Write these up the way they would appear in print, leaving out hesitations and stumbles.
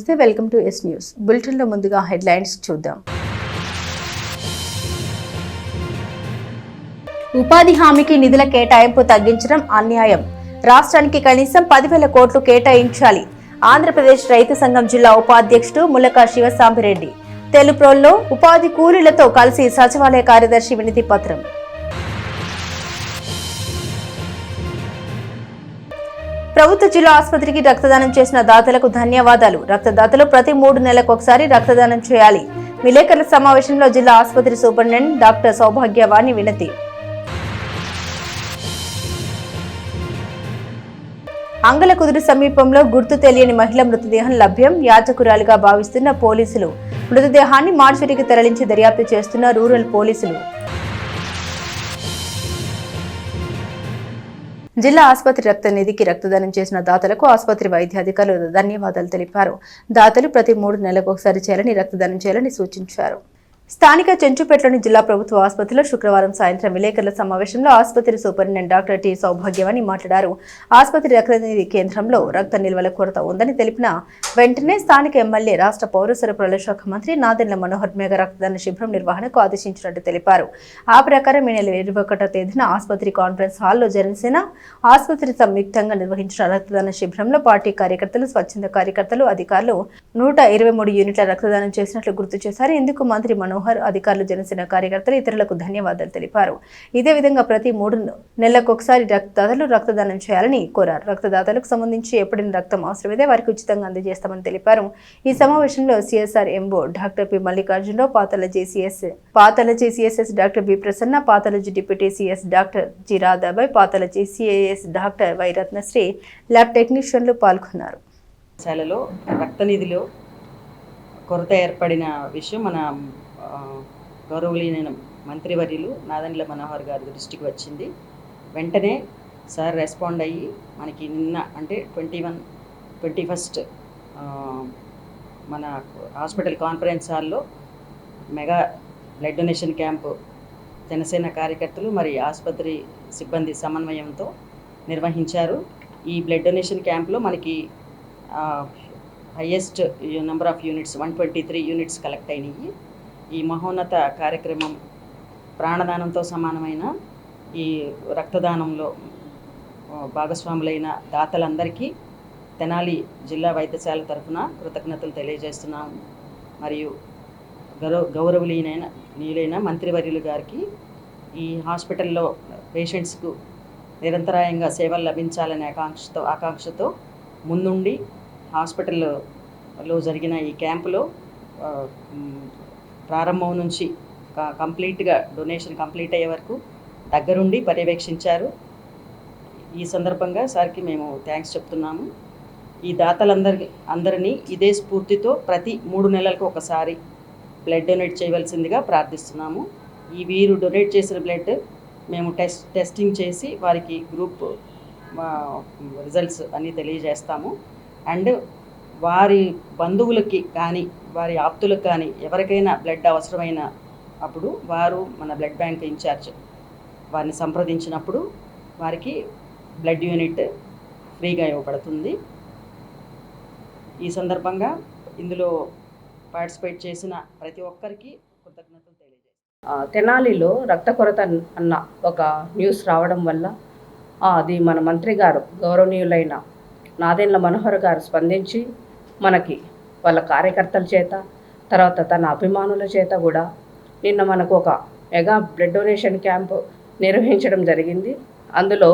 నమస్తే, welcome to yes news bulletin లో ముందుగా హెడ్లైన్స్ చూద్దాం. ఉపాధి హామీకి నిధుల కేటాయింపు తగ్గించడం అన్యాయం. రాష్ట్రానికి కనీసం 10,000 కోట్లు కేటాయించాలి. ఆంధ్రప్రదేశ్ రైతు సంఘం జిల్లా ఉపాధ్యక్షుడు ములక శివసాంబిరెడ్డి తెలుప్రోల్లో ఉపాధి కూలీలతో కలిసి సచివాలయ కార్యదర్శి వినతి పత్రం. ప్రభుత్వ జిల్లా ఆసుపత్రికి రక్తదానం చేసిన దాతలకు ధన్యవాదాలు. రక్తదాతలు ప్రతి 3 నెలలకు ఒకసారి రక్తదానం చేయాలి. విలేకరుల సమావేశంలో జిల్లా ఆసుపత్రి సూపరింటెండెంట్ డాక్టర్ సౌభాగ్యవాణి వినతి. అంగలకుదురు సమీపంలో గుర్తు తెలియని మహిళ మృతదేహం లభ్యం. యాచకురాలిగా భావిస్తున్న పోలీసులు మృతదేహాన్ని మార్చురికి తరలించి దర్యాప్తు చేస్తున్న రూరల్ పోలీసులు. జిల్లా ఆసుపత్రి రక్త నిధికి రక్తదానం చేసిన దాతలకు ఆసుపత్రి వైద్యాధికారులు ధన్యవాదాలు తెలిపారు. దాతలు ప్రతి 3 నెలలకు ఒకసారి చేయాలని, రక్తదానం చేయాలని సూచించారు. స్థానిక చెంచుపేటలోని జిల్లా ప్రభుత్వ ఆసుపత్రిలో శుక్రవారం సాయంత్రం విలేకరుల సమావేశంలో ఆసుపత్రి సూపరింటెండెంట్ డాక్టర్ టి సౌభాగ్యవాణి మాట్లాడారు. ఆసుపత్రి రక్తనిధి కేంద్రంలో రక్త నిల్వల కొరత ఉందని తెలిపిన వెంటనే స్థానిక ఎమ్మెల్యే, రాష్ట్ర పౌర సరఫరాల శాఖ మంత్రి నాదెండ్ల మనోహర్ మెగా రక్తదాన శిబిరం నిర్వహణకు ఆదేశించినట్టు తెలిపారు. ఆ ప్రకారం ఈ నెల 21వ తేదీన ఆసుపత్రి కాన్ఫరెన్స్ హాల్లో జనసేన ఆసుపత్రి సంయుక్తంగా నిర్వహించిన రక్తదాన శిబిరంలో పార్టీ కార్యకర్తలు, స్వచ్ఛంద కార్యకర్తలు, అధికారులు 123 యూనిట్ల రక్తదానం చేసినట్లు గుర్తు చేశారు. ఇందుకు మంత్రి మనోహర్, అధికారులు, జనసేన కార్యకర్తలు, ఇతరులకు ధన్యవాదాలు తెలిపారు. ఇదే విధంగా ప్రతి 3 నెలలకు ఒకసారి రక్తదాతలు రక్తదానం చేయాలని కోరారు. రక్తదాతలకు సంబంధించి ఎప్పుడైనా రక్తం అవసరమైతే వారికి ఉచితంగా అందజేస్తామని తెలిపారు. ఈ సమావేశంలో CSR MO doctor P Mallikarjunarao, పాతల జేసీఎస్ఎస్ doctor B Prasanna, pathology deputy CS doctor G Radhabai, pathology CAS doctor Y Ratnasri, lab టెక్నీషియన్లు పాల్గొన్నారు. రక్తనిధిలో కొరత ఏర్పడిన విషయం మన గౌరవనీయ మంత్రివర్యులు నాదెండ్ల మనోహర్ గారి దృష్టికి వచ్చింది. వెంటనే సార్ రెస్పాండ్ అయ్యి మనకి నిన్న అంటే 21 మన హాస్పిటల్ కాన్ఫరెన్స్ హాల్లో mega blood donation camp Janasena కార్యకర్తలు మరి ఆసుపత్రి సిబ్బంది సమన్వయంతో నిర్వహించారు. ఈ బ్లడ్ డొనేషన్ క్యాంప్లో మనకి highest number of units 123 units collect అయినాయి. ఈ మహోన్నత కార్యక్రమం ప్రాణదానంతో సమానమైన ఈ రక్తదానంలో భాగస్వాములైన దాతలందరికీ తెనాలి జిల్లా వైద్యశాల తరఫున కృతజ్ఞతలు తెలియజేస్తున్నాము. మరియు గౌరవనీయులైన మంత్రివర్యులు గారికి ఈ హాస్పిటల్లో పేషెంట్స్కు నిరంతరాయంగా సేవలు లభించాలనే ఆకాంక్షతో ముందుండి హాస్పిటల్లో జరిగిన ఈ క్యాంపులో ప్రారంభం నుంచి కంప్లీట్గా డొనేషన్ కంప్లీట్ అయ్యే వరకు దగ్గరుండి పర్యవేక్షించారు. ఈ సందర్భంగా సార్కి మేము థ్యాంక్స్ చెప్తున్నాము. ఈ దాతలందరినీ ఇదే స్ఫూర్తితో ప్రతి 3 నెలలకు ఒకసారి బ్లడ్ డొనేట్ చేయవలసిందిగా ప్రార్థిస్తున్నాము. ఈ వీరు డొనేట్ చేసిన బ్లడ్ మేము టెస్టింగ్ చేసి వారికి గ్రూప్ రిజల్ట్స్ అన్నీ తెలియజేస్తాము. అండ్ వారి బంధువులకి కానీ వారి ఆప్తులకు కానీ ఎవరికైనా బ్లడ్ అవసరమైన అప్పుడు వారు మన బ్లడ్ బ్యాంక్ ఇన్ఛార్జ్ వారిని సంప్రదించినప్పుడు వారికి బ్లడ్ యూనిట్ ఫ్రీగా ఇవ్వబడుతుంది. ఈ సందర్భంగా ఇందులో పార్టిసిపేట్ చేసిన ప్రతి ఒక్కరికి కృతజ్ఞతలు తెలియజేస్తాను. తెనాలిలో రక్త కొరత అన్న ఒక న్యూస్ రావడం వల్ల అది మన మంత్రి గారు గౌరవనీయులైన నాదెండ్ల మనోహర్ గారు స్పందించి మనకి వాళ్ళ కార్యకర్తల చేత, తర్వాత తన అభిమానుల చేత కూడా నిన్న మనకు ఒక మెగా బ్లడ్ డొనేషన్ క్యాంపు నిర్వహించడం జరిగింది. అందులో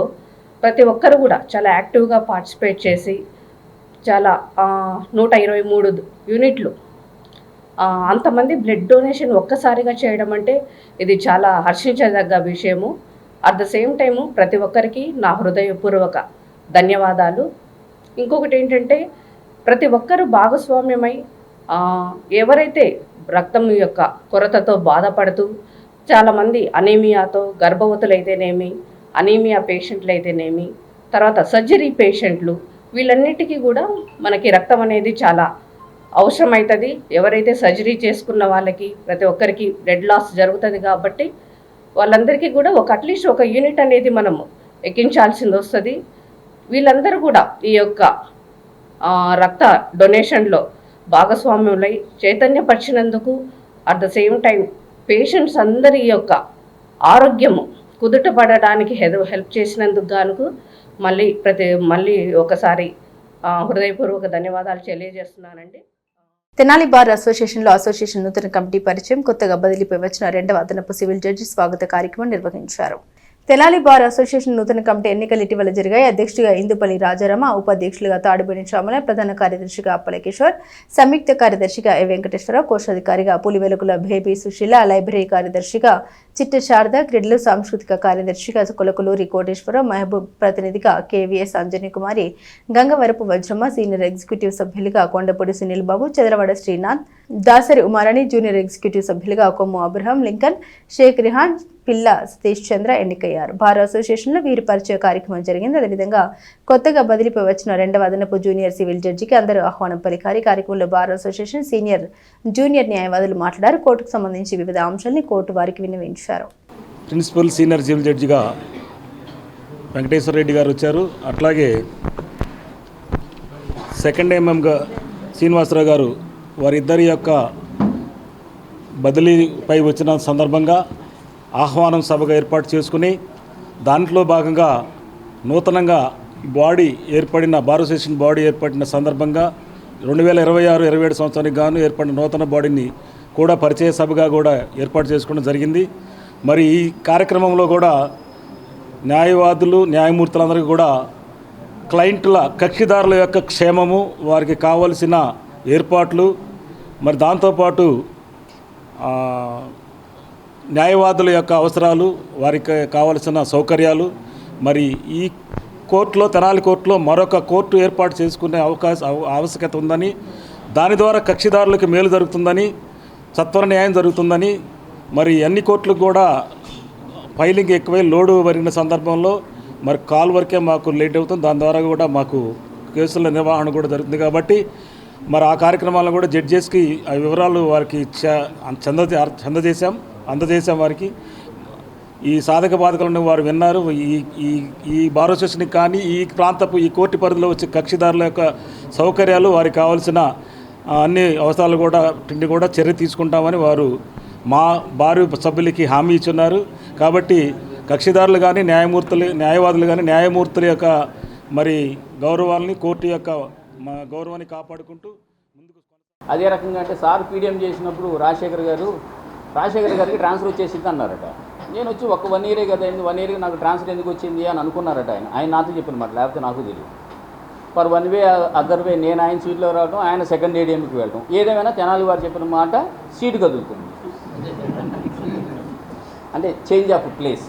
ప్రతి ఒక్కరు కూడా చాలా యాక్టివ్గా పార్టిసిపేట్ చేసి చాలా 123 యూనిట్లు అంతమంది బ్లడ్ డొనేషన్ ఒక్కసారిగా చేయడం అంటే ఇది చాలా హర్షించదగ్గ విషయము. అట్ ద సేమ్ టైము ప్రతి ఒక్కరికి నా హృదయపూర్వక ధన్యవాదాలు. ఇంకొకటి ఏంటంటే ప్రతి ఒక్కరూ భాగస్వామ్యమై ఎవరైతే రక్తం యొక్క కొరతతో బాధపడుతూ చాలామంది అనీమియాతో, గర్భవతులైతేనేమి, అనీమియా పేషెంట్లు అయితేనేమి, తర్వాత సర్జరీ పేషెంట్లు, వీళ్ళన్నిటికీ కూడా మనకి రక్తం అనేది చాలా అవసరమవుతుంది. ఎవరైతే సర్జరీ చేసుకున్న వాళ్ళకి ప్రతి ఒక్కరికి బ్లడ్ లాస్ జరుగుతుంది కాబట్టి వాళ్ళందరికీ కూడా అట్లీస్ట్ ఒక యూనిట్ అనేది మనము ఎక్కించాల్సింది వస్తుంది. వీళ్ళందరూ కూడా ఈ యొక్క రక్త డొనేషన్లో భాగస్వామ్యులై చైతన్యపరిచినందుకు, at the same time patients అందరి యొక్క ఆరోగ్యము కుదుట పడడానికి హెల్ప్ చేసినందుకు గాను మళ్ళీ ఒకసారి హృదయపూర్వక ధన్యవాదాలు తెలియజేస్తున్నానండి. తెనాలి బార్ అసోసియేషన్లో అసోసియేషన్ నూతన కమిటీ పరిచయం, కొత్తగా బదిలీపై వచ్చిన 2వ అదనపు సివిల్ జడ్జి స్వాగత కార్యక్రమం నిర్వహించారు. తెనాలి బార్ అసోసియేషన్ నూతన కమిటీ ఎన్నికలు ఇటీవల జరిగాయి. అధ్యక్షుడిగా ఇందుపల్లి రాజారామ, ఉపాధ్యక్షులుగా తాడుబేని శ్యామల, ప్రధాన కార్యదర్శిగా అప్పల కిషోర్, సంయుక్త కార్యదర్శిగా ఎ వెంకటేశ్వరరావు, కోశాధికారిగా పులివెలుగుల బేబీ సుశీల, లైబ్రరీ కార్యదర్శిగా చిట్ట శారద, క్రీడలు సాంస్కృతిక కార్యదర్శిగా కొలకులూరి కోటేశ్వరరావు, మహబూబ్ ప్రతినిధిగా కేవీఎస్ అంజనీ కుమారి, గంగవరపు వజ్రమ్మ, సీనియర్ ఎగ్జిక్యూటివ్ సభ్యులుగా కొండపూడి సునీల్ బాబు, చదరవాడ శ్రీనాథ్, దాసరి ఉమారాణి, జూనియర్ ఎగ్జిక్యూటివ్ సభ్యులుగా కొమ్ము అబ్రహం, లింకన్, షేక్ రిహాన్, పిల్ల సతీష్ చంద్ర ఎన్నికయ్యారు. బార్ అసోసియేషన్లో వీరి పరిచయ కార్యక్రమం జరిగింది. అదేవిధంగా కొత్తగా బదిలీపై వచ్చిన 2వ అదనపు జూనియర్ సివిల్ జడ్జికి అందరూ ఆహ్వానం పలికారు. కార్యక్రమంలో బార్ అసోసియేషన్ సీనియర్, జూనియర్ న్యాయవాదులు మాట్లాడారు. కోర్టుకు సంబంధించి వివిధ అంశాలని కోర్టు వారికి విన్నవించారు. ప్రిన్సిపల్ సీనియర్ సివిల్ జడ్జిగా వెంకటేశ్వర రెడ్డి గారు వచ్చారు. అట్లాగే సెకండ్ ఎంఎంగా శ్రీనివాసరావు గారు, వారిద్దరి యొక్క బదిలీపై వచ్చిన సందర్భంగా ఆహ్వానం సభగా ఏర్పాటు చేసుకుని దాంట్లో భాగంగా నూతనంగా బార్ అసోసియేషన్ బాడీ ఏర్పడిన సందర్భంగా 2026-27 సంవత్సరానికి గాను ఏర్పడిన నూతన బాడీని కూడా పరిచయ సభగా కూడా ఏర్పాటు చేసుకోవడం జరిగింది. మరి ఈ కార్యక్రమంలో కూడా న్యాయవాదులు, న్యాయమూర్తులందరికీ కూడా క్లయింట్ల, కక్షిదారుల యొక్క క్షేమము, వారికి కావలసిన ఏర్పాట్లు, మరి దాంతోపాటు న్యాయవాదుల యొక్క అవసరాలు, వారికి కావలసిన సౌకర్యాలు, మరి ఈ కోర్టులో, తెనాలి కోర్టులో మరొక కోర్టు ఏర్పాటు చేసుకునే ఆవశ్యకత ఉందని, దాని ద్వారా కక్షిదారులకు మేలు జరుగుతుందని, సత్వర న్యాయం జరుగుతుందని, మరి అన్ని కోర్టులకు కూడా ఫైలింగ్ ఎక్కువై లోడు పెరిగిన సందర్భంలో మరి కాల్ వరకే మాకు లేట్ అవుతుంది. దాని ద్వారా కూడా మాకు కేసుల నిర్వహణ కూడా జరుగుతుంది. కాబట్టి మరి ఆ కార్యక్రమాలను కూడా జడ్జెస్కి ఆ వివరాలు వారికి అందజేశాం. వారికి ఈ సాధక బాధకాలను వారు విన్నారు. ఈ బార్ అసోసియేషన్కి కానీ ఈ ప్రాంతపు ఈ కోర్టు పరిధిలో వచ్చే కక్షిదారుల యొక్క సౌకర్యాలు, వారికి కావాల్సిన అన్ని అవసరాలు కూడా చర్య తీసుకుంటామని వారు మా బారు సభ్యులకి హామీ ఇచ్చున్నారు. కాబట్టి కక్షిదారులు కానీ న్యాయవాదులు కానీ న్యాయమూర్తుల యొక్క మరి గౌరవాలని, కోర్టు యొక్క గౌరవాన్ని కాపాడుకుంటూ ముందుకు. అదే రకంగా అంటే సార్ పీడిఎం చేసినప్పుడు రాజశేఖర్ గారికి ట్రాన్స్ఫర్ వచ్చేసింది అన్నారట. నేను వచ్చి 1 ఇయరే కదా అయింది, 1 ఇయర్కి నాకు ట్రాన్స్ఫర్ ఎందుకు వచ్చింది అని అనుకున్నారట. ఆయన నాతో చెప్పిన మాట, లేకపోతే నాకు తెలియదు. ఫర్ 1 వే అదర్ వే నేను ఆయన సీట్లో రావడం, ఆయన సెకండ్ ఏడీఎంకి వెళ్ళడం, ఏదేమైనా తెనాలి వారు చెప్పిన మాట సీటు కదులుతుంది. అంటే చేంజ్ ఆఫ్ ప్లేస్.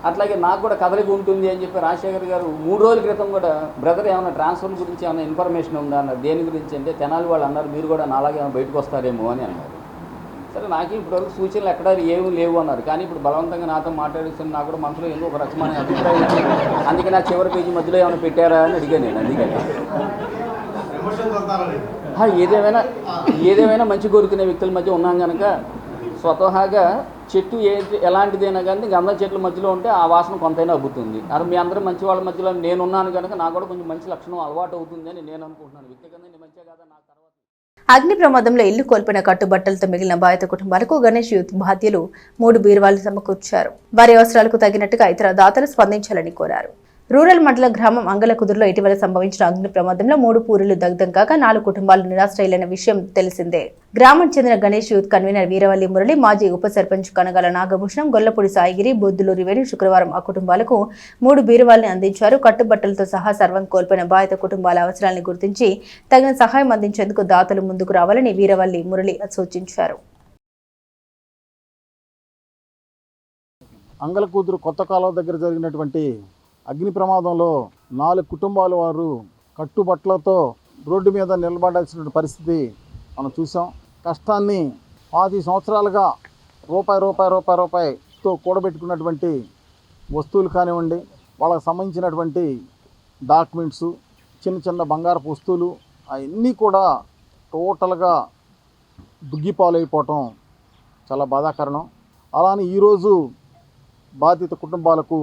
అట్లాగే నాకు కూడా కదలిక ఉంటుంది అని చెప్పి రాజశేఖర్ గారు 3 రోజుల క్రితం కూడా, బ్రదర్ ఏమైనా ట్రాన్స్ఫర్ గురించి ఏమైనా ఇన్ఫర్మేషన్ ఉందా అన్నారు. దేని గురించి అంటే తెనాలి వాళ్ళు అన్నారు, మీరు కూడా నాలాగే బయటకు వస్తారేమో అని అన్నారు. సరే, నాకు ఇప్పటివరకు సూచనలు ఎక్కడ ఏమీ లేవు అన్నారు. కానీ ఇప్పుడు బలవంతంగా నాతో మాట్లాడిస్తున్న నాకు కూడా మనసులో ఎందుకు ఒక రకమైన అభిప్రాయం. అందుకే నా చివరి పేజీ మధ్యలో ఏమైనా పెట్టారా అని అడిగాను నేను. అందుకని ఏదేమైనా మంచి కోరుకునే వ్యక్తుల మధ్య ఉన్నాం కనుక స్వతహాగా చెట్టు ఎలాంటిదైనా కానీ గంధం చెట్ల మధ్యలో ఉంటే ఆ వాసన కొంతైనా అబ్బుతుంది. అది మీ అందరూ మంచి వాళ్ళ మధ్యలో నేనున్నాను కనుక నాకు కూడా కొంచెం మంచి లక్షణం అలవాటు అవుతుంది అని నేను అనుకుంటున్నాను. వ్యక్తిగతంగా నేను మంచిగా కాదా నా తర్వాత. అగ్ని ప్రమాదంలో ఇల్లు కోల్పోయిన కట్టుబట్టలతో మిగిలిన బాధిత కుటుంబాలకు గణేష్ యూత్ బాధ్యులు 3 బీరువాలు సమకూర్చారు. వారి అవసరాలకు తగినట్టుగా ఇతర దాతలు స్పందించాలని కోరారు. రూరల్ మండల గ్రామం అంగలకుదురులో ఇటీవల సంభవించిన అగ్ని ప్రమాదంలో 3 పూరీలు దగ్ధం కాగా 4 కుటుంబాలు నిరాశ్రయులైన విషయం తెలిసిందే. గ్రామం చెందిన గణేష్ యూత్ కన్వీనర్ వీరవల్లి మురళి, మాజీ ఉప సర్పంచ్ కనగల నాగభూషణం, గొల్లపూడి సాయిగిరి, బొద్దులూరి వేణు శుక్రవారం ఆ కుటుంబాలకు 3 బీరువాల్ని అందించారు. కట్టుబట్టలతో సహా సర్వం కోల్పోయిన బాధిత కుటుంబాల అవసరాలను గుర్తించి తగిన సహాయం అందించేందుకు దాతలు ముందుకు రావాలని వీరవల్లి మురళి సూచించారు. అంగలకూతురు కొత్త కాలువ దగ్గర జరిగినటువంటి అగ్ని ప్రమాదంలో 4 కుటుంబాల వారు కట్టుబట్టలతో రోడ్డు మీద నిలబడాల్సిన పరిస్థితి మనం చూసాం. కష్టాన్ని 10 సంవత్సరాలుగా రూపాయితో కూడబెట్టుకున్నటువంటి వస్తువులు కానివ్వండి, వాళ్ళకి సంబంధించినటువంటి డాక్యుమెంట్స్, చిన్న బంగారపు వస్తువులు అవన్నీ కూడా టోటల్గా దుగ్గిపాలైపోవటం చాలా బాధాకరణం. అలానే ఈరోజు బాధిత కుటుంబాలకు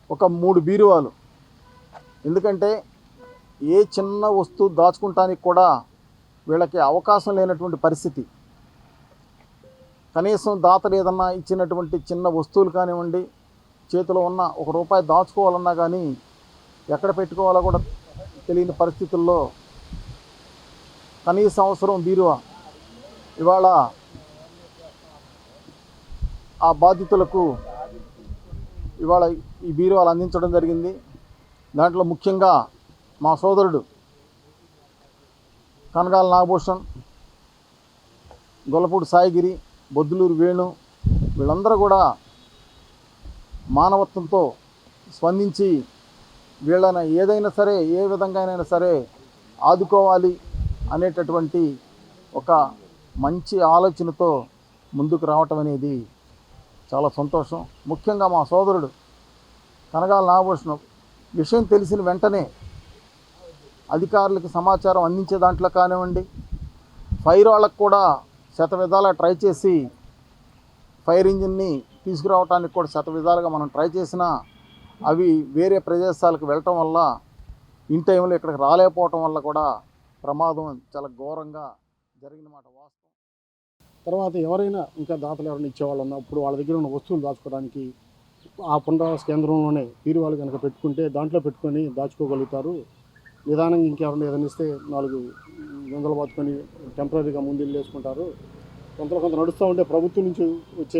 ఒక 3 బీరువాలు. ఎందుకంటే ఏ చిన్న వస్తువు దాచుకుంటానికి కూడా వీళ్ళకి అవకాశం లేనటువంటి పరిస్థితి. కనీసం దాతలు ఏదన్నా ఇచ్చినటువంటి చిన్న వస్తువులు కానివ్వండి, చేతిలో ఉన్న ₹1 దాచుకోవాలన్నా కానీ ఎక్కడ పెట్టుకోవాలో కూడా తెలియని పరిస్థితుల్లో కనీస అవసరం బీరువా ఇవాళ ఆ బాధితులకు ఇవాళ ఈ బీరువాలు అందించడం జరిగింది. దాంట్లో ముఖ్యంగా మా సోదరుడు కనగాల నాగభూషణ్, గొల్లపూడి సాయిగిరి, బొద్దులూరు వేణు వీళ్ళందరూ కూడా మానవత్వంతో స్పందించి వీళ్ళని ఏదైనా సరే ఏ విధంగానైనా సరే ఆదుకోవాలి అనేటటువంటి ఒక మంచి ఆలోచనతో ముందుకు రావటం అనేది చాలా సంతోషం. ముఖ్యంగా మా సోదరుడు కనగాల నాగభూషణం విషయం తెలిసిన వెంటనే అధికారులకు సమాచారం అందించే దాంట్లో కానివ్వండి, ఫైర్ వాళ్ళకు కూడా శతవిధాలా ట్రై చేసి ఫైర్ ఇంజిన్ని తీసుకురావడానికి కూడా శతవిధాలుగా మనం ట్రై చేసినా అవి వేరే ప్రదేశాలకు వెళ్ళటం వల్ల ఇన్ టైంలో ఇక్కడికి రాలేకపోవటం వల్ల కూడా ప్రమాదం చాలా ఘోరంగా జరిగిన మాట వాస్తవం. తర్వాత ఎవరైనా ఇంకా దాతలు ఎవరైనా ఇచ్చేవాళ్ళు ఉన్నప్పుడు వాళ్ళ దగ్గర ఉన్న వస్తువులు దాచుకోవడానికి ఆ పునరావాస కేంద్రంలోనే బీరువాలు కనుక పెట్టుకుంటే దాంట్లో పెట్టుకొని దాచుకోగలుగుతారు. నిదానంగా ఇంకెవరైనా ఏదైనా ఇస్తే 4 వందలు బాతుకొని టెంపరీగా ముందు వేసుకుంటారు. కొంత నడుస్తూ ఉంటే ప్రభుత్వం నుంచి వచ్చే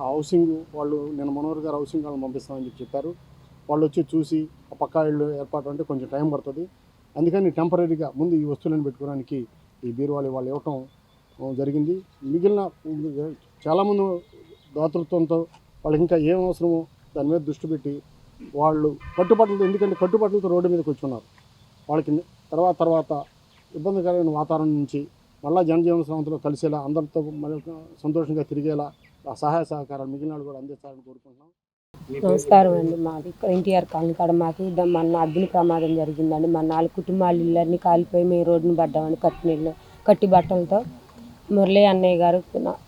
హౌసింగ్ వాళ్ళు నిన్న మనోహర్ గారు హౌసింగ్ వాళ్ళని పంపిస్తామని చెప్పారు. వాళ్ళు వచ్చి చూసి ఆ పక్కా ఇళ్ళు ఏర్పాటు అంటే కొంచెం టైం పడుతుంది. అందుకని టెంపరీగా ముందు ఈ వస్తువులను పెట్టుకోవడానికి ఈ బీరువాలు వాళ్ళు ఇవ్వటం జరిగింది. మిగిలిన చాలామంది దాతృత్వంతో వాళ్ళకి ఇంకా ఏం అవసరమో దాని మీద దృష్టి పెట్టి వాళ్ళు కట్టుబాట్లతో, ఎందుకంటే కట్టుబాట్లతో రోడ్డు మీదకి వచ్చి ఉన్నారు. వాళ్ళకి తర్వాత ఇబ్బందికరమైన వాతావరణం నుంచి మళ్ళీ జనజీవన స్రవంతిలో కలిసేలా అందరితో మళ్ళీ సంతోషంగా తిరిగేలా ఆ సహాయ సహకారాలు మిగిలిన వాళ్ళు కూడా అందిస్తారని కోరుకుంటున్నాం. నమస్కారం అండి. మాది ఎన్టీఆర్ కాలనీ కాడ మాకు మన అగ్ని ప్రమాదం జరిగిందండి. మా 4 కుటుంబాలు ఇళ్ళన్నీ కాలిపోయి మేము రోడ్డును పడ్డామండి. కట్టి బట్టలతో మురళీ అన్నయ్య గారు,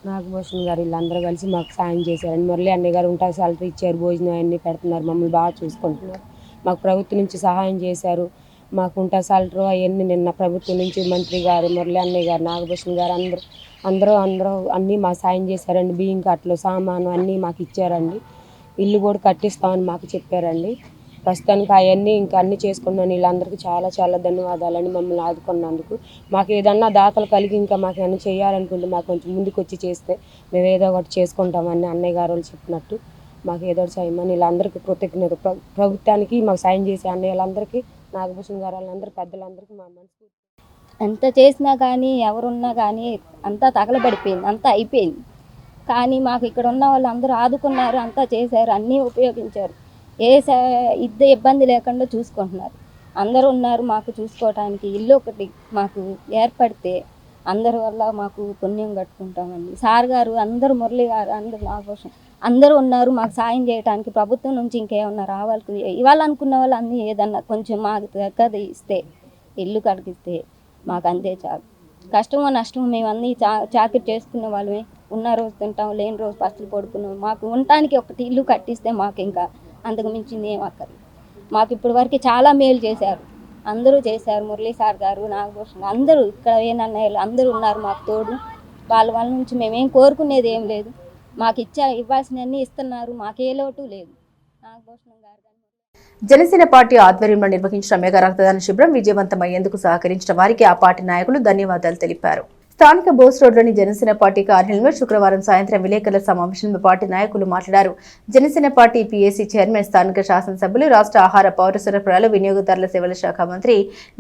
నాగభూషణ్ గారు వీళ్ళందరూ కలిసి మాకు సాయం చేశారండి. మురళీ అన్నయ్య గారు ఉంటా సాలరీ ఇచ్చారు, భోజనం అన్నీ పెడుతున్నారు, మమ్మల్ని బాగా చూసుకుంటున్నారు. మాకు ప్రభుత్వం నుంచి సహాయం చేశారు. మాకు ఉంటా సాలరీ అవన్నీ నిన్న ప్రభుత్వం నుంచి మంత్రి గారు, మురళీ అన్నయ్య గారు, నాగభూషణ్ గారు అందరూ అన్నీ మాకు సాయం చేశారండి. బియ్యం కట్టలు, సామాను అన్నీ మాకు ఇచ్చారండి. ఇల్లు కూడా కట్టిస్తామని మాకు చెప్పారండి. ప్రస్తుతానికి అవన్నీ ఇంకా అన్నీ చేసుకున్నాను. వీళ్ళందరికీ చాలా ధన్యవాదాలని మమ్మల్ని ఆదుకున్నందుకు. మాకు ఏదన్నా దాతలు కలిగి ఇంకా మాకు ఏమైనా చేయాలనుకుంటే మాకు కొంచెం ముందుకు వచ్చి చేస్తే మేము ఏదో ఒకటి చేసుకుంటామని అన్నయ్య గారు వాళ్ళు చెప్పినట్టు మాకు ఏదో ఒకటి చేయమని వీళ్ళందరికీ కృతజ్ఞత. ప్రభుత్వానికి మాకు సాయం చేసే అన్నయ్యలందరికీ, నాగభూషణ్ గారు వాళ్ళందరూ పెద్దలందరికీ మా మనసు ఎంత చేసినా కానీ ఎవరున్నా కానీ అంతా తగలబడిపోయింది, అంతా అయిపోయింది. కానీ మాకు ఇక్కడ ఉన్న వాళ్ళు అందరూ ఆదుకున్నారు, అంతా చేశారు, అన్నీ ఉపయోగించారు. ఇబ్బంది లేకుండా చూసుకుంటున్నారు. అందరూ ఉన్నారు మాకు చూసుకోవటానికి. ఇల్లు ఒకటి మాకు ఏర్పడితే అందరి వల్ల మాకు పుణ్యం కట్టుకుంటామండి. సార్ గారు అందరూ, మురళి గారు అందరూ, నాగభూషణ్ అందరూ ఉన్నారు మాకు సాయం చేయడానికి. ప్రభుత్వం నుంచి ఇంకేమన్నా ఇవ్వాలనుకున్న వాళ్ళు అన్నీ ఏదన్నా కొంచెం మాకు దగ్గర ఇస్తే, ఇల్లు కడిగిస్తే మాకు అంతే చాలు. కష్టమో నష్టమో మేము అన్నీ చాకరీ చేసుకునే వాళ్ళమే. ఉన్న రోజు తింటాం, లేని రోజు పస్తులు పడుకున్నాం. మాకు ఉండటానికి ఒకటి ఇల్లు కట్టిస్తే మాకు ఇంకా అంతకు మించింది ఏం అక్కర్లేదు. మాకు ఇప్పటి వరకు చాలా మేలు చేశారు, అందరూ చేశారు. మురళీ సార్ గారు, నాగభూషణ్ అందరూ, ఇక్కడ ఏనన్నయ్యలు అందరూ ఉన్నారు మాకు తోడు. వాళ్ళ నుంచి మేమేం కోరుకునేది ఏం లేదు. మాకు ఇవ్వాల్సినవన్నీ ఇస్తున్నారు, మాకే లోటు లేదు. నాగభూషణ్ గారు జనసేన పార్టీ ఆధ్వర్యంలో నిర్వహించిన మెగా రక్తదాన శిబిరం విజయవంతమయ్యేందుకు సహకరించిన వారికి ఆ పార్టీ నాయకులు ధన్యవాదాలు తెలిపారు. స్థానిక బోస్ రోడ్లోని జనసేన పార్టీ కార్యాలయంలో శుక్రవారం సాయంత్రం విలేకరుల సమావేశంలో పార్టీ నాయకులు మాట్లాడారు. జనసేన పార్టీ పీఏసీ చైర్మన్, స్థానిక శాసనసభ్యులు, రాష్ట్ర ఆహార పౌర సరఫరాలు వినియోగదారుల సేవల శాఖ మంత్రి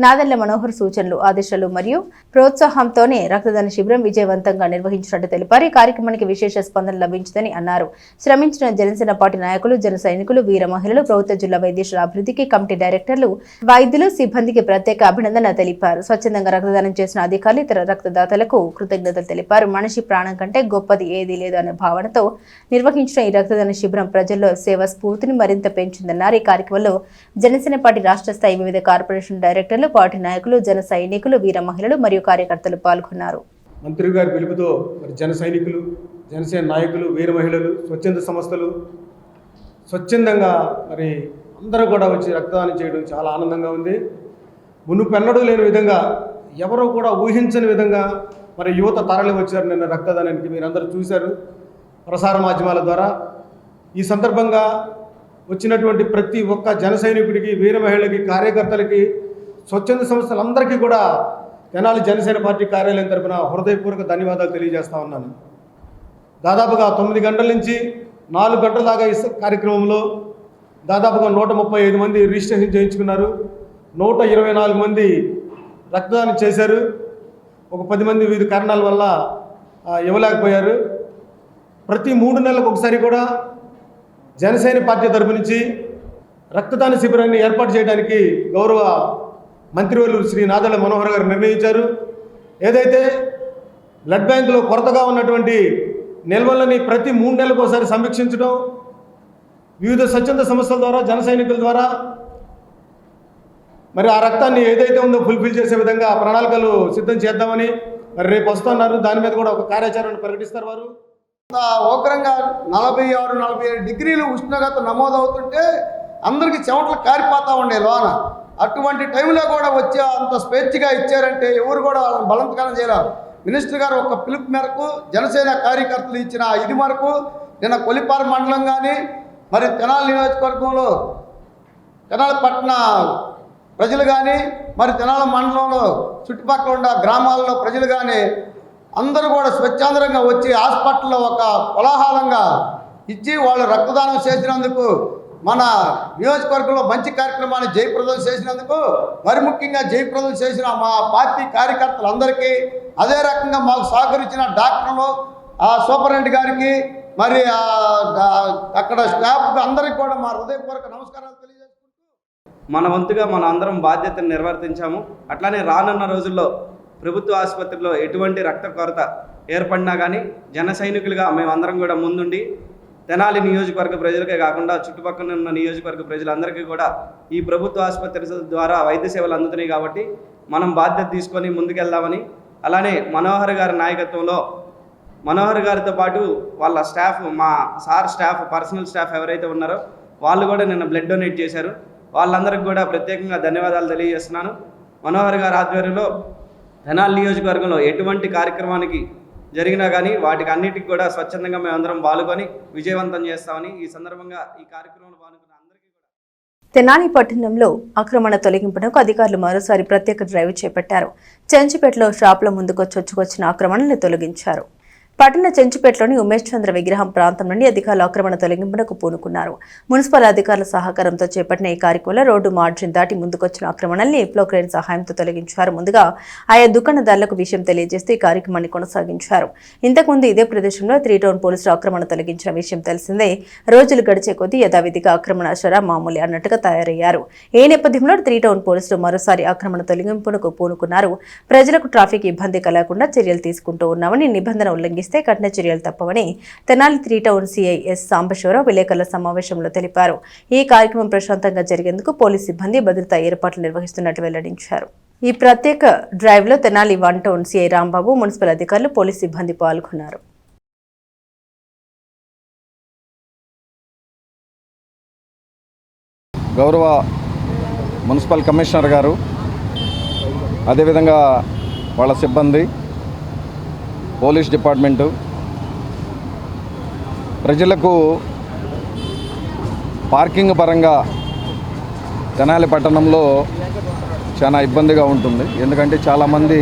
నాదెళ్ల మనోహర్ సూచనలు, ఆదేశాలు మరియు ప్రోత్సాహంతోనే రక్తదాన శిబిరం విజయవంతంగా నిర్వహించినట్టు తెలిపారు. ఈ కార్యక్రమానికి విశేష స్పందన లభించిందని అన్నారు. శ్రమించిన జనసేన పార్టీ నాయకులు, జన సైనికులు, వీర మహిళలు, ప్రభుత్వ జిల్లా వైద్యశాల అభివృద్ధికి కమిటీ డైరెక్టర్లు, వైద్యులు, సిబ్బందికి ప్రత్యేక అభినందన తెలిపారు. స్వచ్ఛందంగా రక్తదానం చేసిన అధికారులు, ఇతర రక్తదాతలకు కృతజ్ఞతలు తెలిపారు. మనిషి ప్రాణం కంటే గొప్పది ఏదీ లేదు అనే భావనతో నిర్వహించిన ఈ రక్తదాన శిబిరం ప్రజల్లో సేవా స్ఫూర్తిని మరింత పెంచిందన్నారు. ఈ కార్యక్రమంలో జనసేన పార్టీ రాష్ట్ర స్థాయి వివిధ కార్పొరేషన్ డైరెక్టర్లు, పార్టీ నాయకులు, జన సైనికులు, వీర మహిళలు మరియు కార్యకర్తలు పాల్గొన్నారు. మంత్రి గారి పిలుపుతో మరి జన సైనికులు, జనసేన నాయకులు, వీర మహిళలు, స్వచ్ఛంద సంస్థలు స్వచ్ఛందంగా మరి అందరూ కూడా వచ్చి రక్తదానం చేయడం చాలా ఆనందంగా ఉంది. మునుపెన్నడూ లేని విధంగా ఎవరో కూడా ఊహించని విధంగా మరి యువత తరలి వచ్చారు నిన్న రక్తదానానికి. మీరందరూ చూశారు ప్రసార మాధ్యమాల ద్వారా. ఈ సందర్భంగా వచ్చినటువంటి ప్రతి ఒక్క జన సైనికుడికి, వీర మహిళలకి, కార్యకర్తలకి, స్వచ్ఛంద సంస్థలందరికీ కూడా తెనాలి జనసేన పార్టీ కార్యాలయం తరపున హృదయపూర్వక ధన్యవాదాలు తెలియజేస్తా ఉన్నాను. దాదాపుగా 9 గంటల నుంచి 4 గంటల దాకా ఈ కార్యక్రమంలో దాదాపుగా 135 మంది రిజిస్ట్రేషన్ చేయించుకున్నారు. 124 మంది రక్తదానం చేశారు. ఒక 10 మంది వివిధ కారణాల వల్ల ఇవ్వలేకపోయారు. ప్రతి 3 నెలలకు ఒకసారి కూడా జనసేన పార్టీ తరపు నుంచి రక్తదాన శిబిరాన్ని ఏర్పాటు చేయడానికి గౌరవ మంత్రివర్యులు శ్రీ నాదెళ్ల మనోహర్ గారు నిర్ణయించారు. ఏదైతే బ్లడ్ బ్యాంకులో కొరతగా ఉన్నటువంటి నిల్వలని ప్రతి 3 నెలలకు ఒకసారి సమీక్షించడం, వివిధ స్వచ్ఛంద సంస్థల ద్వారా, జన సైనికుల ద్వారా మరి ఆ రక్తాన్ని ఏదైతే ఉందో ఫుల్ఫిల్ చేసే విధంగా ప్రణాళికలు సిద్ధం చేద్దామని మరి రేపు వస్తున్నారు. దాని మీద కూడా ఒక కార్యాచరణను ప్రకటిస్తారు వారు. ఉగ్రంగా 46-47 డిగ్రీలు ఉష్ణోగ్రత నమోదవుతుంటే అందరికీ చెమటలు కారిపోతూ ఉండే లోన. అటువంటి టైంలో కూడా వచ్చి అంత స్వేచ్ఛగా ఇచ్చారంటే ఎవరు కూడా వాళ్ళని బలవంతకరం చేయలేరు. మినిస్టర్ గారు ఒక పిలుపు మేరకు జనసేన కార్యకర్తలు ఇచ్చిన ఇది వరకు నిన్న కొలిపార మండలం కానీ, మరి తెనాలి నియోజకవర్గంలో తెనాలి పట్టణ ప్రజలు కానీ, మరి తెనాలి మండలంలో చుట్టుపక్కల ఉన్న గ్రామాల్లో ప్రజలు కానీ అందరూ కూడా స్వచ్ఛందంగా వచ్చి హాస్పిటల్లో ఒక కోలాహలంగా ఇచ్చి వాళ్ళు రక్తదానం చేసినందుకు, మన నియోజకవర్గంలో మంచి కార్యక్రమాన్ని జయప్రదం చేసినందుకు, మరి ముఖ్యంగా జయప్రదం చేసిన మా పార్టీ కార్యకర్తలందరికీ, అదే రకంగా మాకు సహకరించిన డాక్టర్లు, సూపరింటెండెంట్ గారికి, మరి అక్కడ స్టాఫ్ అందరికీ కూడా మా హృదయపూర్వక నమస్కారాలు తెలియజేసుకుంటూ మన వంతుగా మనం అందరం బాధ్యతను నిర్వర్తించాము. అట్లానే రానున్న రోజుల్లో ప్రభుత్వ ఆసుపత్రిలో ఎటువంటి రక్త కొరత ఏర్పడినా కానీ జన సైనికులుగా మేమందరం కూడా ముందుండి తెనాలి నియోజకవర్గ ప్రజలకే కాకుండా చుట్టుపక్కల ఉన్న నియోజకవర్గ ప్రజలందరికీ కూడా ఈ ప్రభుత్వ ఆసుపత్రి ద్వారా వైద్య సేవలు అందుతున్నాయి కాబట్టి మనం బాధ్యత తీసుకొని ముందుకెళ్దామని, అలానే మనోహర్ గారి నాయకత్వంలో మనోహర్ గారితో పాటు వాళ్ళ స్టాఫ్, మా సార్ స్టాఫ్, పర్సనల్ స్టాఫ్ ఎవరైతే ఉన్నారో వాళ్ళు కూడా నిన్న బ్లడ్ డొనేట్ చేశారు. వాళ్ళందరికీ కూడా ప్రత్యేకంగా ధన్యవాదాలు తెలియజేస్తున్నాను. మనోహర్ గారి ఆధ్వర్యంలో తెనాలి నియోజకవర్గంలో ఎటువంటి కార్యక్రమానికి జరిగినా కానీ వాటికి అన్నిటికీ కూడా స్వచ్ఛందంగా మేమందరం పాల్గొని విజయవంతం చేస్తామని ఈ సందర్భంగా ఈ కార్యక్రమంలో పాల్గొన్న అందరికీ కూడా. తెనాలి పట్టణంలో ఆక్రమణ తొలగింపునకు అధికారులు మరోసారి ప్రత్యేక డ్రైవ్ చేపట్టారు. చెంచుపేటలో షాపుల ముందుకు చొచ్చుకొచ్చిన ఆక్రమణలను తొలగించారు. పట్టణ చెంచుపేటలోని ఉమేష్ చంద్ర విగ్రహం ప్రాంతం నుండి అధికారులు ఆక్రమణ తొలగింపునకు పూనుకున్నారు. మున్సిపల్ అధికారుల సహకారంతో చేపట్టిన ఈ కార్యక్రమంలో రోడ్డు మార్జిన్ దాటి ముందుకొచ్చిన ఆక్రమణల్ని ఫ్లో క్రేన్ సహాయంతో తొలగించారు. ముందుగా ఆయా దుకాణదారులకు విషయం తెలియజేస్తూ ఈ కార్యక్రమాన్ని కొనసాగించారు. ఇంతకుముందు ఇదే ప్రదేశంలో 3 టౌన్ పోలీసులు ఆక్రమణ తొలగించిన విషయం తెలిసిందే. రోజులు గడిచే కొద్దీ యథావిధిగా ఆక్రమణ ఆశరా మామూలు అన్నట్టుగా తయారయ్యారు. ఈ నేపథ్యంలో 3 టౌన్ పోలీసులు మరోసారి ఆక్రమణ తొలగింపునకు పూనుకున్నారు. ప్రజలకు ట్రాఫిక్ ఇబ్బంది కలగకుండా చర్యలు తీసుకుంటూ ఉన్నామని, నిబంధన ఉల్లంఘిస్తే కఠిన చర్యలు తప్పవని Tenali 3 town CI S Sambasivarao విలేకరుల సమావేశంలో తెలిపారు. ఈ కార్యక్రమం ప్రశాంతంగా జరిగేందుకు పోలీస్ సిబ్బంది భద్రతా ఏర్పాట్లు నిర్వహిస్తున్నట్టు వెల్లడించారు. ఈ ప్రత్యేక డ్రైవ్ లో Tenali 1 town CI Rambabu, municipal అధికారులు, పోలీస్ సిబ్బంది పాల్గొన్నారు. గౌరవ మున్సిపల్ కమిషనర్ గారు, అదేవిధంగా వాళ్ళ సిబ్బంది, పోలీస్ డిపార్ట్మెంటు ప్రజలకు పార్కింగ్ పరంగా తెనాలి పట్టణంలో చాలా ఇబ్బందిగా ఉంటుంది. ఎందుకంటే చాలామంది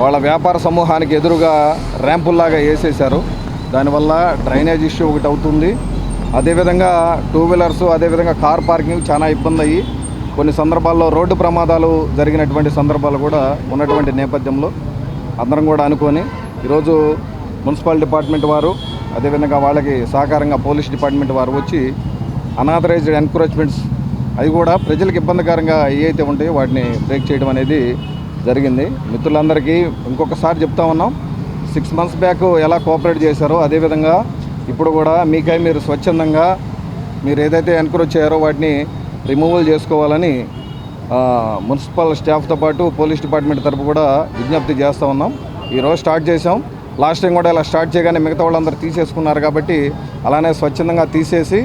వాళ్ళ వ్యాపార సమూహానికి ఎదురుగా ర్యాంపుల్లాగా వేసేశారు. దానివల్ల డ్రైనేజ్ ఇష్యూ ఒకటి అవుతుంది. అదేవిధంగా 2 వీలర్స్, అదేవిధంగా కార్ పార్కింగ్ చాలా ఇబ్బంది అయ్యి కొన్ని సందర్భాల్లో రోడ్డు ప్రమాదాలు జరిగినటువంటి సందర్భాలు కూడా ఉన్నటువంటి నేపథ్యంలో అందరం కూడా అనుకొని ఈరోజు మున్సిపల్ డిపార్ట్మెంట్ వారు, అదేవిధంగా వాళ్ళకి సహకారంగా పోలీస్ డిపార్ట్మెంట్ వారు వచ్చి అనాథరైజ్డ్ ఎన్క్రోచ్మెంట్స్ అవి కూడా ప్రజలకు ఇబ్బందికరంగా ఏవైతే ఉంటాయో వాటిని బ్రేక్ చేయడం అనేది జరిగింది. మిత్రులందరికీ ఇంకొకసారి చెప్తా ఉన్నాం, 6 మంత్స్ బ్యాక్ ఎలా కోఆపరేట్ చేశారో అదేవిధంగా ఇప్పుడు కూడా మీకై మీరు స్వచ్ఛందంగా మీరు ఏదైతే ఎన్క్రోచ్ చేయారో వాటిని రిమూవల్ చేసుకోవాలని మున్సిపల్ స్టాఫ్తో పాటు పోలీస్ డిపార్ట్మెంట్ తరపు కూడా విజ్ఞప్తి చేస్తూ ఉన్నాం. ఈరోజు స్టార్ట్ చేసాం. లాస్ట్ టైం కూడా ఇలా స్టార్ట్ చేయగానే మిగతా వాళ్ళందరూ తీసేసుకున్నారు కాబట్టి అలానే స్వచ్ఛందంగా తీసేసి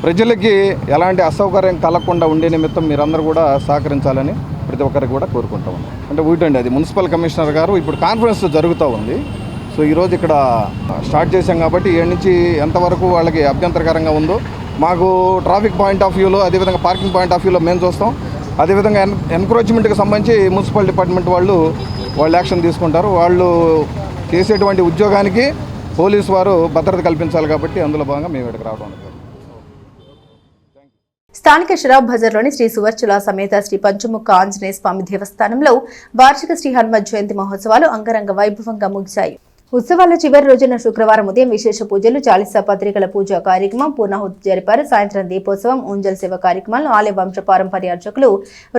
ప్రజలకి ఎలాంటి అసౌకర్యం కలగకుండా ఉండే నిమిత్తం మీరందరూ కూడా సహకరించాలని ప్రతి ఒక్కరికి కూడా కోరుకుంటా ఉన్నాం. అంటే ఒకటండి, అది మున్సిపల్ కమిషనర్ గారు ఇప్పుడు కాన్ఫరెన్స్ జరుగుతూ ఉంది. సో ఈరోజు ఇక్కడ స్టార్ట్ చేశాం కాబట్టి ఇక్కడి నుంచి ఎంతవరకు వాళ్ళకి అభ్యంతరకరంగా ఉందో మాకు ట్రాఫిక్ పాయింట్ ఆఫ్ వ్యూలో, అదేవిధంగా పార్కింగ్ పాయింట్ ఆఫ్ వ్యూలో మేము చూస్తాం. అదేవిధంగా ఎన్క్రోచ్మెంట్కి సంబంధించి మున్సిపల్ డిపార్ట్మెంట్ వాళ్ళు యాక్షన్ తీసుకుంటారు. వాళ్ళు చేసేటువంటి ఉద్యోగానికి పోలీసు వారు భద్రత కల్పించాలి కాబట్టి అందులో భాగంగా మేము ఇక్కడికి రావడం. స్థానిక షరాబ్ బజార్లోని శ్రీ సువర్చల సమేత శ్రీ పంచముఖ ఆంజనేయ స్వామి దేవస్థానంలో వార్షిక శ్రీ హనుమత్ జయంతి మహోత్సవాలు అంగరంగ వైభవంగా ముగిశాయి. ఉత్సవాల చివరి రోజున శుక్రవారం ఉదయం విశేష పూజలు, చాలీసా పత్రికల పూజా కార్యక్రమం, పూర్ణాహుతి జరిపారు. సాయంత్రం దీపోత్సవం, ఉంజల్ సేవ కార్యక్రమాలను ఆలయ వంశ పారంపర్య అర్చకులు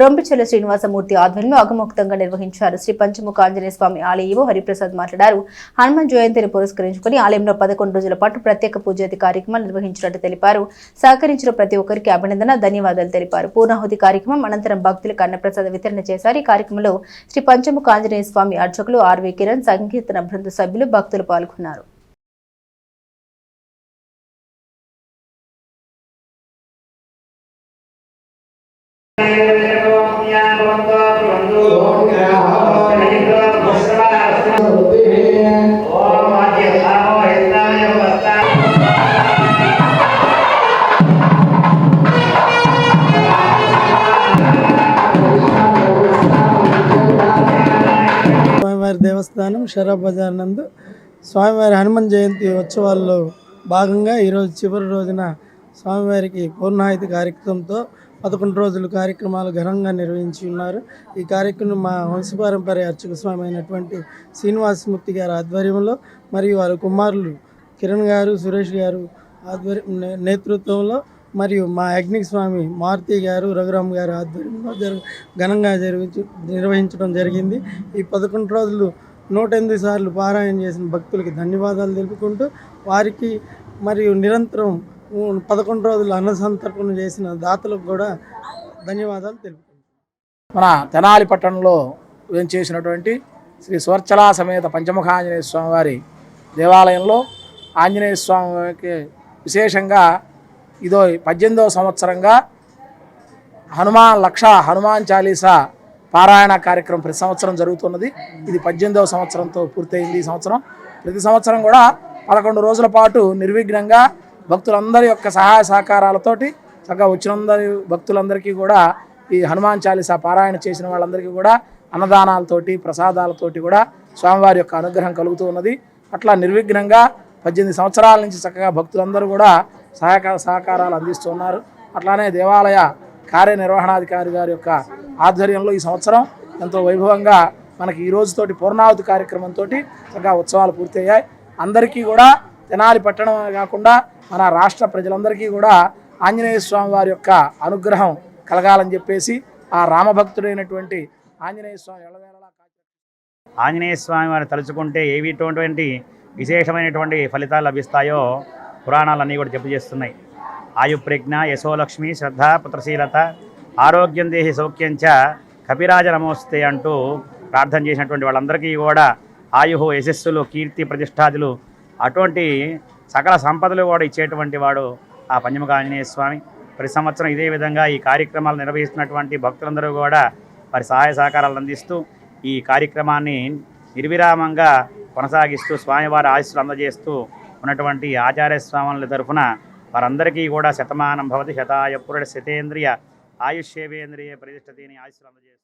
రొంపిచెల్ల శ్రీనివాసమూర్తి ఆధ్వర్యంలో అగమోక్తంగా నిర్వహించారు. శ్రీ పంచముఖ ఆంజనేయ స్వామి ఆలయ ఈవో హరిప్రసాద్ మాట్లాడారు. హనుమాన్ జయంతిని పురస్కరించుకుని ఆలయంలో 11 రోజుల పాటు ప్రత్యేక పూజాది కార్యక్రమాలు నిర్వహించినట్టు తెలిపారు. సహకరించిన ప్రతి ఒక్కరికి అభినందన, ధన్యవాదాలు తెలిపారు. పూర్ణాహుతి కార్యక్రమం అనంతరం భక్తులకు అన్నప్రసాద వితరణ చేశారు. ఈ కార్యక్రమంలో శ్రీ పంచముఖ ఆంజనేయ స్వామి అర్చకులు ఆర్వి కిరణ్, సంకీర్తన బృంద సభ్యులు, భక్తులు పాల్గొన్నారు. స్వామివారి దేవస్థానం షరాబ్ బజార్ నందు స్వామివారి హనుమాన్ జయంతి ఉత్సవాల్లో భాగంగా ఈరోజు చివరి రోజున స్వామివారికి పూర్ణాహుతి కార్యక్రమంతో 11 రోజుల కార్యక్రమాలు ఘనంగా నిర్వహించి ఉన్నారు. ఈ కార్యక్రమం మా వంశపారంపర్య అర్చక స్వామి అయినటువంటి శ్రీనివాసమూర్తి గారి ఆధ్వర్యంలో మరియు వారి కుమారులు కిరణ్ గారు, సురేష్ గారు నేతృత్వంలో మరియు మా యజ్ఞిక స్వామి మారుతి గారు, రఘురామ్ గారు ఆధ్వర్యంలో ఘనంగా నిర్వహించడం జరిగింది. ఈ 11 రోజులు 108 సార్లు పారాయణ చేసిన భక్తులకి ధన్యవాదాలు తెలుపుకుంటూ, వారికి మరియు నిరంతరం 11 రోజులు అన్నసంతర్పణ చేసిన దాతలకు కూడా ధన్యవాదాలు తెలుపుకుంటున్నాం. మన తెనాలి పట్టణంలో వేంచేసినటువంటి శ్రీ సువర్చల సమేత పంచముఖ ఆంజనేయ స్వామి వారి దేవాలయంలో ఆంజనేయ స్వామికి విశేషంగా ఇదో 18వ సంవత్సరంగా హనుమాన్ చాలీసా పారాయణ కార్యక్రమం ప్రతి సంవత్సరం జరుగుతున్నది. ఇది 18వ సంవత్సరంతో పూర్తయింది. ఈ సంవత్సరం ప్రతి సంవత్సరం కూడా 11 రోజుల పాటు నిర్విఘ్నంగా భక్తులందరి యొక్క సహాయ సహకారాలతోటి చక్కగా వచ్చినందరి భక్తులందరికీ కూడా ఈ హనుమాన్ చాలీసా పారాయణ చేసిన వాళ్ళందరికీ కూడా అన్నదానాలతోటి ప్రసాదాలతోటి కూడా స్వామివారి యొక్క అనుగ్రహం కలుగుతూ ఉన్నది. అట్లా నిర్విఘ్నంగా 18 సంవత్సరాల నుంచి చక్కగా భక్తులందరూ కూడా సహకారాలు అందిస్తున్నారు. అట్లానే దేవాలయ కార్యనిర్వహణాధికారి గారి యొక్క ఆధ్వర్యంలో ఈ సంవత్సరం ఎంతో వైభవంగా మనకి ఈ రోజుతోటి పూర్ణాహుతి కార్యక్రమంతో చక్కగా ఉత్సవాలు పూర్తయ్యాయి. అందరికీ కూడా తెనాలి పట్టణం కాకుండా మన రాష్ట్ర ప్రజలందరికీ కూడా ఆంజనేయ స్వామి వారి యొక్క అనుగ్రహం కలగాలని చెప్పేసి ఆ రామభక్తుడైనటువంటి ఆంజనేయ స్వామి ఎల్లవేళలా ఆంజనేయ స్వామి వారిని తలుచుకుంటే ఏవిటువంటి విశేషమైనటువంటి ఫలితాలు లభిస్తాయో పురాణాలన్నీ కూడా చేస్తున్నాయి. ఆయుప్రజ్ఞ, యశోలక్ష్మి, శ్రద్ధ, పుత్రశీలత, ఆరోగ్యం దేహి సౌఖ్యంచ కపిరాజ నమోస్తే అంటూ ప్రార్థన చేసినటువంటి వాళ్ళందరికీ కూడా ఆయుహు, యశస్సులు, కీర్తి, ప్రతిష్టాదులు అటువంటి సకల సంపదలు కూడా ఇచ్చేటువంటి వాడు ఆ పంచముఖ ఆంజనేయ స్వామి. ప్రతి సంవత్సరం ఇదే విధంగా ఈ కార్యక్రమాలు నిర్వహిస్తున్నటువంటి భక్తులందరూ కూడా వారి సహాయ సహకారాలు అందిస్తూ ఈ కార్యక్రమాన్ని నిర్విరామంగా కొనసాగిస్తూ స్వామివారి ఆశీస్సులు అందజేస్తూ ఉన్నటువంటి ఆచార్య స్వాముల తరఫున వారందరికీ కూడా శతమానం భవతి శతాయ పురుష శతేంద్రియ ఆయుష్యేవేంద్రియ ప్రతిష్టతిని ఆశీస్సులు అందజేస్తూ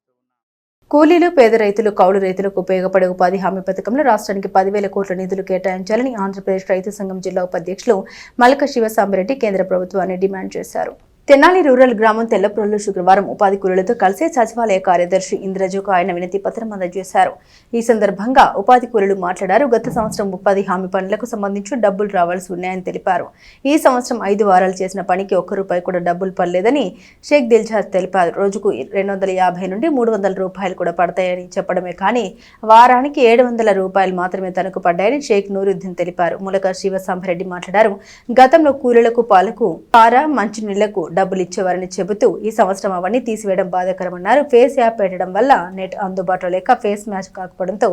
కూలీలు, పేద రైతులు, కౌలు రైతులకు ఉపయోగపడే ఉపాధి హామీ పథకంలో రాష్ట్రానికి 10,000 కోట్ల నిధులు కేటాయించాలని ఆంధ్రప్రదేశ్ రైతు సంఘం జిల్లా ఉపాధ్యక్షులు మల్క శివసాంబరెడ్డి కేంద్ర ప్రభుత్వాన్ని డిమాండ్ చేశారు. తెనాలి రూరల్ గ్రామం తెల్లప్రోలు శుక్రవారం ఉపాధి కూలీలతో కలిసి సచివాలయ కార్యదర్శి ఇంద్రజుకు ఆయన వినతి పత్రం అందజేశారు. ఈ సందర్భంగా ఉపాధి కూలీలు మాట్లాడారు. గత సంవత్సరం ఉపాధి హామీ పనులకు సంబంధించి డబ్బులు రావాల్సి ఉన్నాయని తెలిపారు. ఈ సంవత్సరం 5 వారాలు చేసిన పనికి ₹1 కూడా డబ్బులు పడలేదని షేక్ దిల్జాద్ తెలిపారు. రోజుకు 250 నుండి 300 రూపాయలు కూడా పడతాయని చెప్పడమే కానీ వారానికి ₹700 మాత్రమే తనకు పడ్డాయని షేక్ నూరుద్దీన్ తెలిపారు. ములక శివసాంబరెడ్డి మాట్లాడారు. గతంలో కూలీలకు పాలకు, పార, మంచినీళ్లకు డబ్బులు ఇచ్చేవారని చెబుతూ ఈ సంవత్సరం అవన్నీ తీసివేయడం బాధాకరమన్నారు. ఫేస్ యాప్ పెట్టడం వల్ల నెట్ అందుబాటులో లేక ఫేస్ మ్యాచ్ కాకపోవడంతో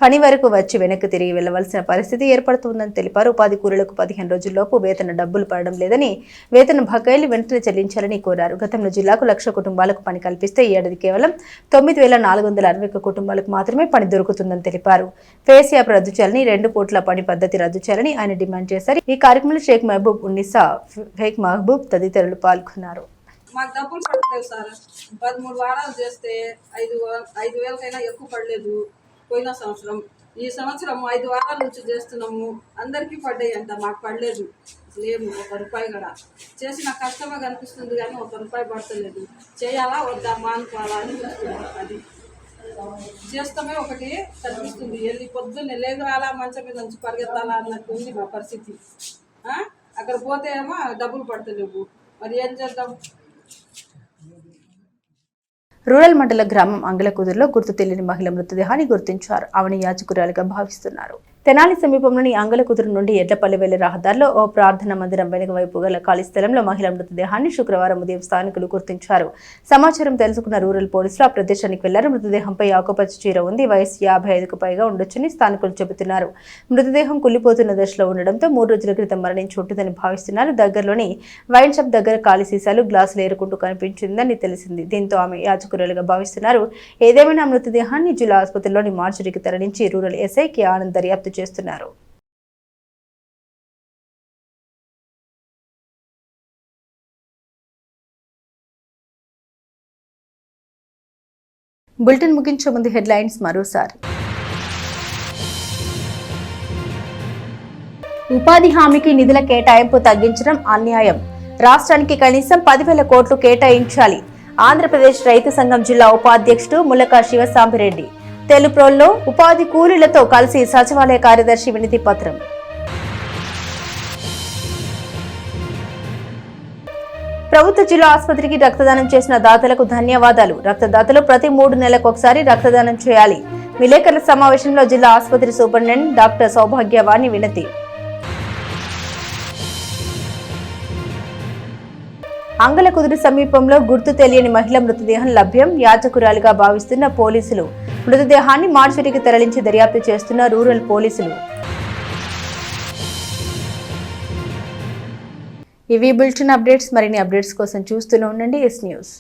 పని వరకు వచ్చి వెనక్కి తిరిగి వెళ్లవలసిన పరిస్థితి ఏర్పడుతుందని తెలిపారు. ఉపాధి కూలీలకు 15 రోజుల్లోపు వేతన డబ్బులు పడడం లేదని, వేతన బకాయిలు వెంటనే చెల్లించాలని కోరారు. గతంలో జిల్లాకు 1,00,000 కుటుంబాలకు పని కల్పిస్తే ఈ ఏడాది కేవలం 9,461 కుటుంబాలకు మాత్రమే పని దొరుకుతుందని తెలిపారు. ఫేస్ యాప్ రద్దు చేయాలని, 2 పూట్ల పని పద్ధతి రద్దు చేయాలని ఆయన డిమాండ్ చేశారు. ఈ కార్యక్రమంలో షేక్ మహబూబ్ ఉన్నిసా, ఫేక్ మహబూబ్ తదితరులు పాల్గొన్నారు. మాకు డబ్బులు పడలేదు సార్. 13 వారాలు చేస్తే 5,000కైనా ఎక్కువ పడలేదు పోయిన సంవత్సరం. ఈ సంవత్సరం 5 వారాల నుంచి చేస్తున్నాము, అందరికీ పడ్డాయి అంట, మాకు పడలేదు. లేము 1 రూపాయి కూడా. చేసిన కష్టమే కనిపిస్తుంది కానీ 1 రూపాయి పడతలేదు. చేయాలా వద్దా మానుకోవాలా అని చూస్తున్నాం. అది చేస్తామే ఒకటి కనిపిస్తుంది. వెళ్ళి పొద్దున్నే లేగరాలా, మంచం మీద నుంచి పరిగెత్తాలా అన్నట్టు ఉంది మా పరిస్థితి. అక్కడ పోతే ఏమో డబ్బులు పడతలేవు, మరి ఏం చేద్దాం. రూరల్ మండల గ్రామం అంగలకుదురులో గుర్తు తెలియని మహిళ మృతదేహాన్ని గుర్తించారు. ఆమెను యాచకురాలిగా భావిస్తున్నారు. తెనాలి సమీపంలోని అంగలకుదురు నుండి ఎడ్లపల్లి వెళ్లే రహదారిలో ఓ ప్రార్థన మందిరం వెనుక వైపు గల ఖాళీ స్థలంలో మహిళ మృతదేహాన్ని శుక్రవారం ఉదయం స్థానికులు గుర్తించారు. సమాచారం తెలుసుకున్న రూరల్ పోలీసులు ఆ ప్రదేశానికి వెళ్లారు. మృతదేహంపై ఆకుపచ్చ చీర ఉంది. వయసు 55కు పైగా ఉండొచ్చని స్థానికులు చెబుతున్నారు. మృతదేహం కుళ్లిపోతున్న దశలో ఉండడంతో 3 రోజుల క్రితం మరణించి ఉంటుందని భావిస్తున్నారు. దగ్గరలోని వైన్ షాప్ దగ్గర ఖాళీ సీసాలు, గ్లాసులు ఏరుకుంటూ కనిపించిందని తెలిసింది. దీంతో ఆమె యాచకురాలిగా భావిస్తున్నారు. ఏదేమైనా మృతదేహాన్ని జిల్లా ఆసుపత్రిలోని మార్చురీకి తరలించి రూరల్ ఎస్ఐ కె ఆనంద్ దర్యాప్తు చేస్తున్నారు. బులెటిన్ ముగించే ముందు హెడ్లైన్స్ మరోసారి. ఉపాధి హామీకి నిధుల కేటాయింపు తగ్గించడం అన్యాయం. రాష్ట్రానికి కనీసం 10,000 కోట్లు కేటాయించాలి. ఆంధ్రప్రదేశ్ రైతు సంఘం జిల్లా ఉపాధ్యక్షుడు ములక శివసాంబిరెడ్డి. తెలుప్రోల్లో ఉపాధి కూలీలతో కలిసి సచివాలయ కార్యదర్శి వినతి పత్రం. ప్రభుత్వ జిల్లా ఆసుపత్రికి రక్తదానం చేసిన దాతలకు ధన్యవాదాలు. రక్తదాతలు ప్రతి 3 నెలలకు ఒకసారి రక్తదానం చేయాలి. విలేకరుల సమావేశంలో జిల్లా ఆసుపత్రి సూపరింటెండెంట్ డాక్టర్ సౌభాగ్యవాణి వినతి. అంగలకుదురు సమీపంలో గుర్తు తెలియని మహిళ మృతదేహం లభ్యం. యాచకురాలిగా భావిస్తున్న పోలీసులు. మృతదేహాన్ని మార్చురీకి తరలించి దర్యాప్తు చేస్తున్న రూరల్ పోలీసులు. ఇవి బులెటిన్ అప్డేట్స్. మరిన్ని అప్డేట్స్ కోసం చూస్తూనే ఉండండి ఎస్ న్యూస్.